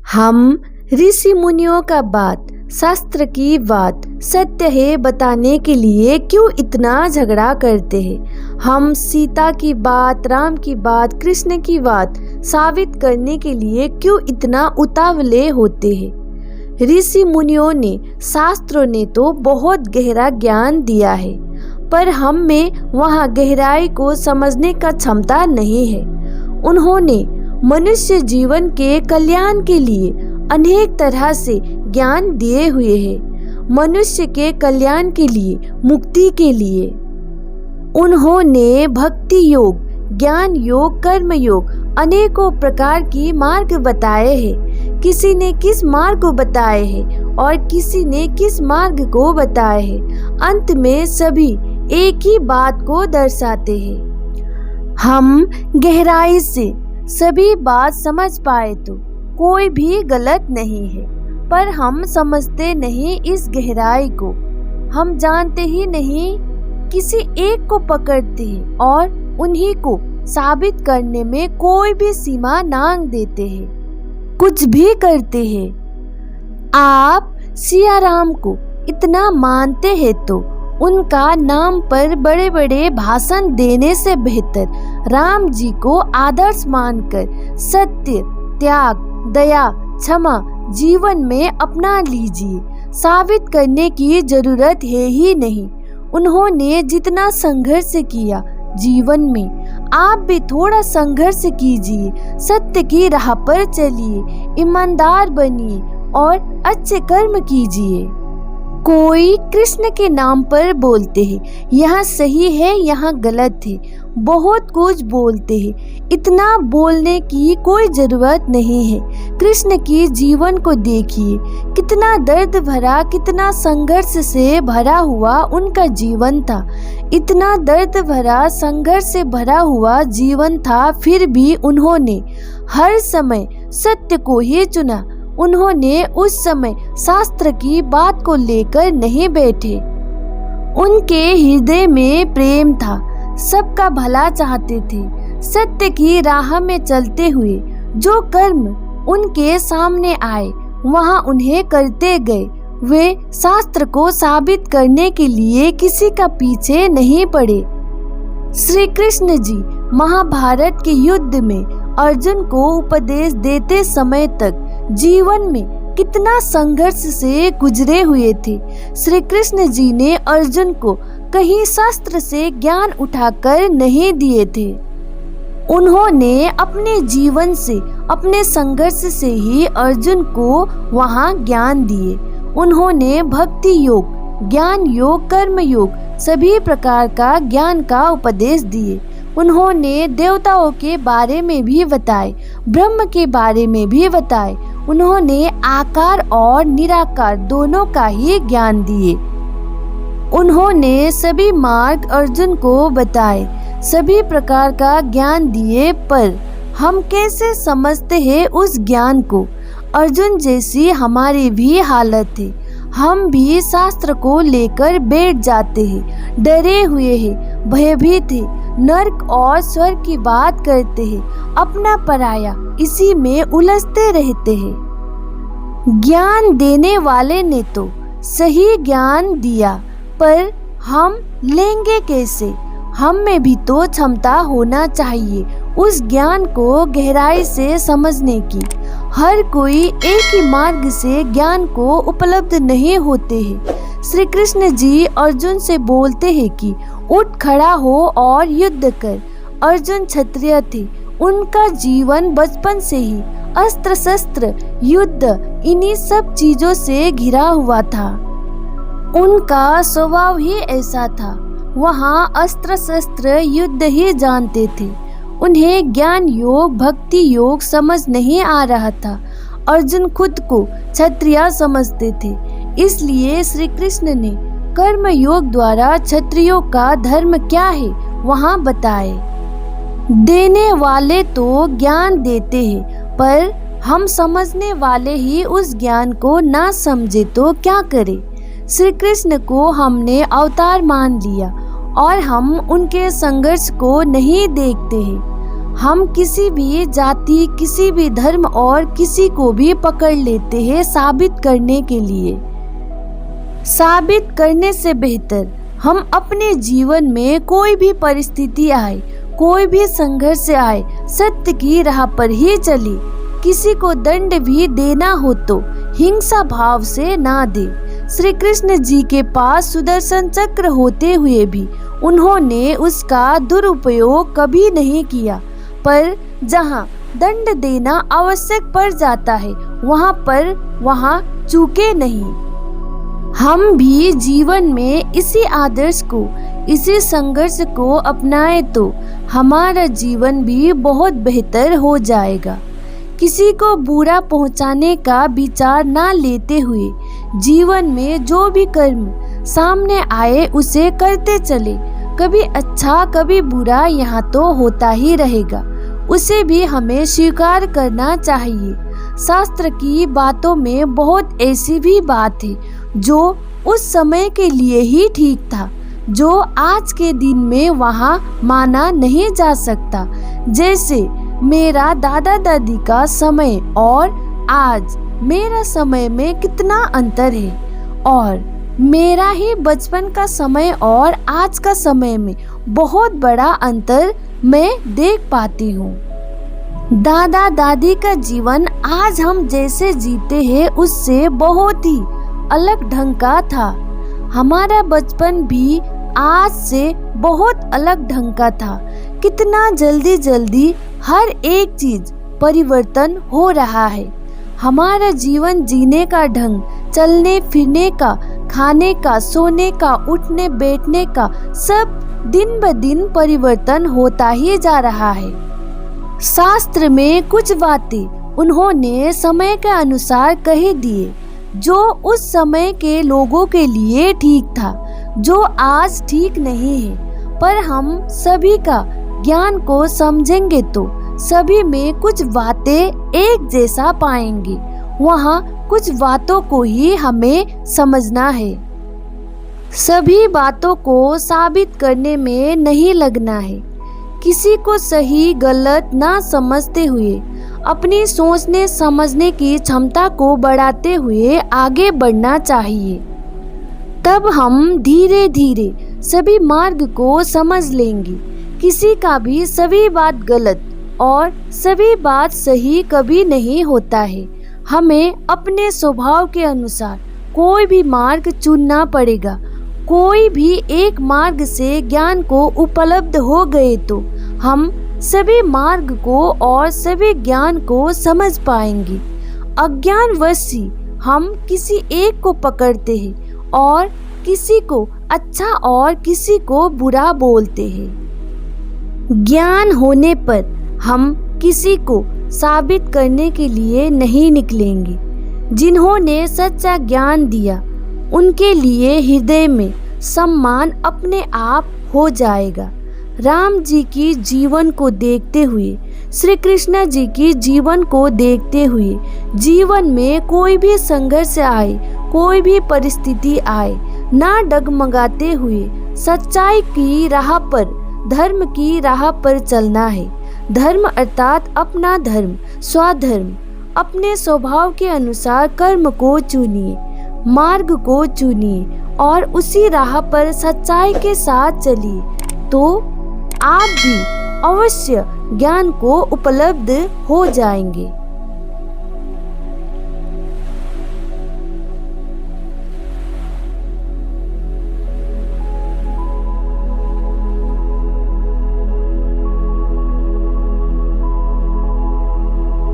हम ऋषि मुनियों का बात, शास्त्र की बात सत्य है बताने के लिए क्यों इतना झगड़ा करते हैं। हम सीता की बात, राम की बात, कृष्ण की बात साबित करने के लिए क्यों इतना उतावले होते हैं। ऋषि मुनियों ने, शास्त्रों ने तो बहुत गहरा ज्ञान दिया है, पर हम में वहाँ गहराई को समझने का क्षमता नहीं है। उन्होंने मनुष्य जीवन के कल्याण के लिए अनेक तरह से ज्ञान दिए हुए हैं। मनुष्य के कल्याण के लिए, मुक्ति के लिए उन्होंने भक्ति योग, ज्ञान योग, कर्म योग अनेकों प्रकार की मार्ग बताए हैं। किसी ने किस मार्ग को बताए हैं और किसी ने किस मार्ग को बताए हैं। अंत में सभी एक ही बात को दर्शाते हैं। हम गहराई से सभी बात समझ पाए तो कोई भी गलत नहीं है, पर हम समझते नहीं इस गहराई को। हम जानते ही नहीं, किसी एक को पकड़ते हैं और उन्हीं को साबित करने में कोई भी सीमा नांग देते हैं, कुछ भी करते हैं। आप सिया राम को इतना मानते हैं तो उनका नाम पर बड़े बड़े भाषण देने से बेहतर राम जी को आदर्श मानकर सत्य, त्याग, दया, क्षमा जीवन में अपना लीजिए। साबित करने की जरूरत है ही नहीं। उन्होंने जितना संघर्ष किया जीवन में, आप भी थोड़ा संघर्ष कीजिए। सत्य की राह पर चलिए, ईमानदार बनिए और अच्छे कर्म कीजिए। कोई कृष्ण के नाम पर बोलते हैं, यहाँ सही है, यहाँ गलत है, बहुत कुछ बोलते हैं। इतना बोलने की कोई जरूरत नहीं है। कृष्ण की जीवन को देखिए, कितना दर्द भरा, कितना संघर्ष से भरा हुआ उनका जीवन था। इतना दर्द भरा, संघर्ष से भरा हुआ जीवन था, फिर भी उन्होंने हर समय सत्य को ही चुना। उन्होंने उस समय शास्त्र की बात को लेकर नहीं बैठे। उनके हृदय में प्रेम था, सबका भला चाहते थे। सत्य की राह में चलते हुए जो कर्म उनके सामने आए वहां उन्हें करते गए। वे शास्त्र को साबित करने के लिए किसी का पीछे नहीं पड़े। श्री कृष्ण जी महाभारत के युद्ध में अर्जुन को उपदेश देते समय तक जीवन में कितना संघर्ष से गुजरे हुए थे। श्री कृष्ण जी ने अर्जुन को कहीं शास्त्र से ज्ञान उठाकर नहीं दिए थे। उन्होंने अपने जीवन से, अपने संघर्ष से ही अर्जुन को वहां ज्ञान दिए। उन्होंने भक्ति योग, ज्ञान योग, कर्म योग सभी प्रकार का ज्ञान का उपदेश दिए। उन्होंने देवताओं के बारे में भी बताए, ब्रह्म के बारे में भी बताए। उन्होंने आकार और निराकार दोनों का ही ज्ञान दिए। उन्होंने सभी मार्ग अर्जुन को बताए, सभी प्रकार का ज्ञान दिए, पर हम कैसे समझते हैं उस ज्ञान को। अर्जुन जैसी हमारी भी हालत है। हम भी शास्त्र को लेकर बैठ जाते हैं, डरे हुए हैं, भयभीत हैं, नर्क और स्वर्ग की बात करते हैं, अपना पराया इसी में उलझते रहते हैं। ज्ञान देने वाले ने तो सही ज्ञान दिया, पर हम लेंगे कैसे? हम में भी तो क्षमता होना चाहिए उस ज्ञान को गहराई से समझने की। हर कोई एक ही मार्ग से ज्ञान को उपलब्ध नहीं होते हैं। श्री कृष्ण जी अर्जुन से बोलते हैं कि उठ खड़ा हो और युद्ध कर। अर्जुन क्षत्रिय थे, उनका जीवन बचपन से ही अस्त्र शस्त्र, युद्ध इन्हीं सब चीजों से घिरा हुआ था। उनका स्वभाव ही ऐसा था। वहाँ अस्त्र शस्त्र, युद्ध ही जानते थे। उन्हें ज्ञान योग, भक्ति योग समझ नहीं आ रहा था। अर्जुन खुद को क्षत्रिय समझते थे, इसलिए श्री कृष्ण ने कर्म योग द्वारा क्षत्रियों का धर्म क्या है वहाँ बताए। देने वाले तो ज्ञान देते हैं, पर हम समझने वाले ही उस ज्ञान को ना समझे तो क्या करें। श्री कृष्ण को हमने अवतार मान लिया और हम उनके संघर्ष को नहीं देखते हैं। हम किसी भी जाति, किसी भी धर्म और किसी को भी पकड़ लेते हैं साबित करने के लिए। साबित करने से बेहतर हम अपने जीवन में कोई भी परिस्थिति आए, कोई भी संघर्ष आए, सत्य की राह पर ही चले। किसी को दंड भी देना हो तो हिंसा भाव से ना दे। श्री कृष्ण जी के पास सुदर्शन चक्र होते हुए भी उन्होंने उसका दुरुपयोग कभी नहीं किया। पर जहाँ दंड देना आवश्यक पड़ जाता है वहाँ चूके नहीं। हम भी जीवन में इसी आदर्श को, इसी संघर्ष को अपनाए तो हमारा जीवन भी बहुत बेहतर हो जाएगा। किसी को बुरा पहुंचाने का विचार ना लेते हुए जीवन में जो भी कर्म सामने आए उसे करते चले। कभी अच्छा कभी बुरा यहाँ तो होता ही रहेगा, उसे भी हमें स्वीकार करना चाहिए। शास्त्र की बातों में बहुत ऐसी भी बात है जो उस समय के लिए ही ठीक था, जो आज के दिन में वहाँ माना नहीं जा सकता। जैसे मेरा दादा दादी का समय और आज मेरा समय में कितना अंतर है, और मेरा ही बचपन का समय और आज का समय में बहुत बड़ा अंतर मैं देख पाती हूँ। दादा दादी का जीवन आज हम जैसे जीते हैं उससे बहुत ही अलग ढंग का था। हमारा बचपन भी आज से बहुत अलग ढंग का था। कितना जल्दी जल्दी हर एक चीज परिवर्तन हो रहा है। हमारा जीवन जीने का ढंग, चलने फिरने का, खाने का, सोने का, उठने बैठने का, सब दिन ब दिन परिवर्तन होता ही जा रहा है। शास्त्र में कुछ बातें उन्होंने समय के अनुसार कह दिए जो उस समय के लोगों के लिए ठीक था, जो आज ठीक नहीं है। पर हम सभी का ज्ञान को समझेंगे तो सभी में कुछ बातें एक जैसा पाएंगे। वहाँ कुछ बातों को ही हमें समझना है। सभी बातों को साबित करने में नहीं लगना है। किसी को सही गलत ना समझते हुए अपनी सोचने समझने की क्षमता को बढ़ाते हुए आगे बढ़ना चाहिए। तब हम धीरे धीरे सभी मार्ग को समझ लेंगे। किसी का भी सभी बात गलत और सभी बात सही कभी नहीं होता है। हमें अपने स्वभाव के अनुसार कोई भी मार्ग चुनना पड़ेगा। कोई भी एक मार्ग से ज्ञान को उपलब्ध हो गए तो हम सभी मार्ग को और सभी ज्ञान को समझ पाएंगे। अज्ञानवश ही हम किसी एक को पकड़ते हैं और किसी को अच्छा और किसी को बुरा बोलते हैं। ज्ञान होने पर हम किसी को साबित करने के लिए नहीं निकलेंगे। जिन्होंने सच्चा ज्ञान दिया उनके लिए हृदय में सम्मान अपने आप हो जाएगा। राम जी की जीवन को देखते हुए, श्री कृष्ण जी की जीवन को देखते हुए, जीवन में कोई भी संघर्ष आए, कोई भी परिस्थिति आए, ना डगमगाते हुए सच्चाई की राह पर, धर्म की राह पर चलना है। धर्म अर्थात अपना धर्म, स्वधर्म। अपने स्वभाव के अनुसार कर्म को चुनिए, मार्ग को चुनिए और उसी राह पर सच्चाई के साथ चलिए तो आप भी अवश्य ज्ञान को उपलब्ध हो जाएंगे।